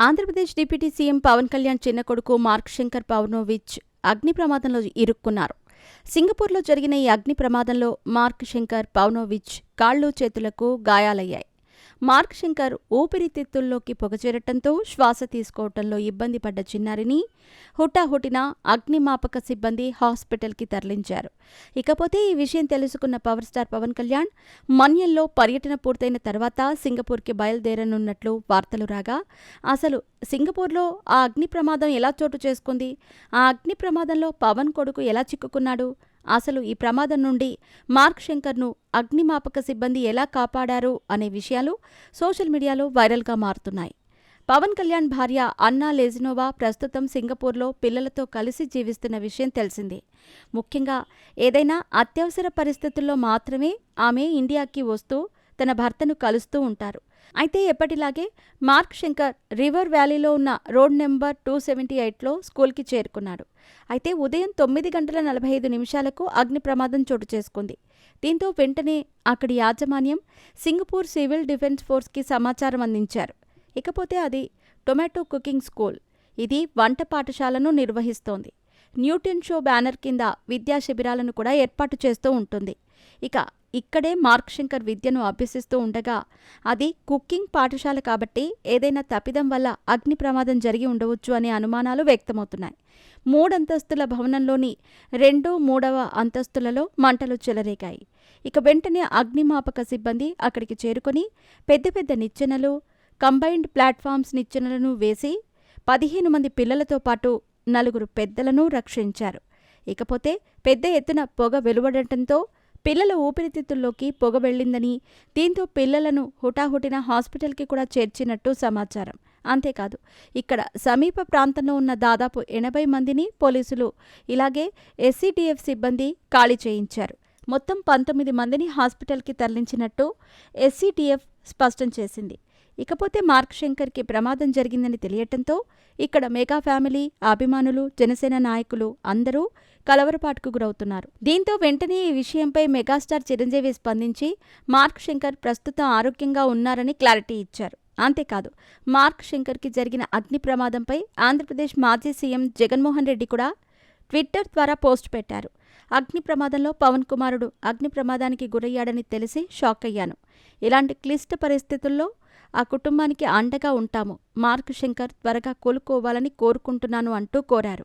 Andhra Pradesh deputy CM Pawan Kalyan చిన్న కొడుకు mark Shankar Pavanovich అగ్ని ప్రమాదంలో ఇరుక్కున్నారు. సింగపూర్లో జరిగిన ఈ అగ్ని ప్రమాదంలో మార్క్ శంకర్ పవనోవిచ్ కాళ్ళు చేతులకు గాయాలయ్యాయి. మార్క్ శంకర్ ఊపిరితిత్తుల్లోకి పొగచేరటంతో శ్వాస తీసుకోవటంలో ఇబ్బంది పడ్డ చిన్నారిని హుటాహుటిన అగ్నిమాపక సిబ్బంది హాస్పిటల్కి తరలించారు. ఇకపోతే ఈ విషయం తెలుసుకున్న పవర్ స్టార్ పవన్ కళ్యాణ్ మన్యంలో పర్యటన పూర్తయిన తర్వాత సింగపూర్కి బయలుదేరనున్నట్లు వార్తలు రాగా, అసలు సింగపూర్లో ఆ అగ్ని ప్రమాదం ఎలా చోటు చేసుకుంది, ఆ అగ్ని ప్రమాదంలో పవన్ కొడుకు ఎలా చిక్కుకున్నాడు, అసలు ఈ ప్రమాదం నుండి మార్క్ శంకర్ను అగ్నిమాపక సిబ్బంది ఎలా కాపాడారు అనే విషయాలు సోషల్ మీడియాలో వైరల్గా మారుతున్నాయి. పవన్ కళ్యాణ్ భార్య అన్నా లెజినోవా ప్రస్తుతం సింగపూర్లో పిల్లలతో కలిసి జీవిస్తున్న విషయం తెలిసిందే. ముఖ్యంగా ఏదైనా అత్యవసర పరిస్థితుల్లో మాత్రమే ఆమె ఇండియాకి వస్తూ తన భర్తను కలుస్తూ ఉంటారు. అయితే ఎప్పటిలాగే మార్క్ శంకర్ రివర్ వ్యాలీలో ఉన్న రోడ్ నెంబర్ 278లో స్కూల్కి చేరుకున్నాడు. అయితే ఉదయం 9:45 అగ్ని ప్రమాదం చోటు చేసుకుంది. దీంతో వెంటనే అక్కడి యాజమాన్యం సింగపూర్ సివిల్ డిఫెన్స్ ఫోర్స్కి సమాచారం అందించారు. ఇకపోతే అది టొమాటో కుకింగ్ స్కూల్. ఇది వంట పాఠశాలను నిర్వహిస్తోంది. న్యూటన్ షో బ్యానర్ కింద విద్యా శిబిరాలను కూడా ఏర్పాటు చేస్తూ ఉంటుంది. ఇక్కడే మార్క్ శంకర్ విద్యను అభ్యసిస్తూ ఉండగా, అది కుకింగ్ పాఠశాల కాబట్టి ఏదైనా తప్పిదం వల్ల అగ్ని ప్రమాదం జరిగి ఉండవచ్చు అనే అనుమానాలు వ్యక్తమవుతున్నాయి. 3 అంతస్తుల భవనంలోని 2, 3వ అంతస్తులలో మంటలు చెలరేగాయి. వెంటనే అగ్నిమాపక సిబ్బంది అక్కడికి చేరుకొని పెద్ద పెద్ద నిచ్చెనలు, కంబైన్డ్ ప్లాట్ఫామ్స్ నిచ్చెనలను వేసి 15 మంది పిల్లలతో పాటు 4 పెద్దలను రక్షించారు. ఇకపోతే పెద్ద ఎత్తున పొగ వెలువడటంతో పిల్లల ఊపిరితిత్తుల్లోకి పొగ వెళ్లిందని, దీంతో పిల్లలను హుటాహుటిన హాస్పిటల్కి కూడా చేర్చినట్టు సమాచారం. అంతేకాదు, ఇక్కడ సమీప ప్రాంతంలో ఉన్న దాదాపు 80 మందిని పోలీసులు ఇలాగే ఎస్సీడీఎఫ్ సిబ్బంది ఖాళీ చేయించారు. మొత్తం 19 మందిని హాస్పిటల్కి తరలించినట్టు ఎస్సీడీఎఫ్ స్పష్టం చేసింది. ఇకపోతే మార్క్ శంకర్కి ప్రమాదం జరిగిందని తెలియటంతో ఇక్కడ మెగా ఫ్యామిలీ, అభిమానులు, జనసేన నాయకులు అందరూ కలవరపాటుకు గురవుతున్నారు. దీంతో వెంటనే ఈ విషయంపై మెగాస్టార్ చిరంజీవి స్పందించి మార్క్ శంకర్ ప్రస్తుతం ఆరోగ్యంగా ఉన్నారని క్లారిటీ ఇచ్చారు. అంతేకాదు, మార్క్ శంకర్కి జరిగిన అగ్ని ప్రమాదంపై ఆంధ్రప్రదేశ్ మాజీ సీఎం జగన్మోహన్ రెడ్డి కూడా ట్విట్టర్ ద్వారా పోస్ట్ పెట్టారు. అగ్ని ప్రమాదంలో పవన్ కుమారుడు అగ్ని ప్రమాదానికి గురయ్యాడని తెలిసి షాక్ అయ్యాను. ఇలాంటి క్లిష్ట పరిస్థితుల్లో ఆ కుటుంబానికి అండగా ఉంటాము. మార్క్ శంకర్ త్వరగా కోలుకోవాలని కోరుకుంటున్నాను అంటూ కోరారు.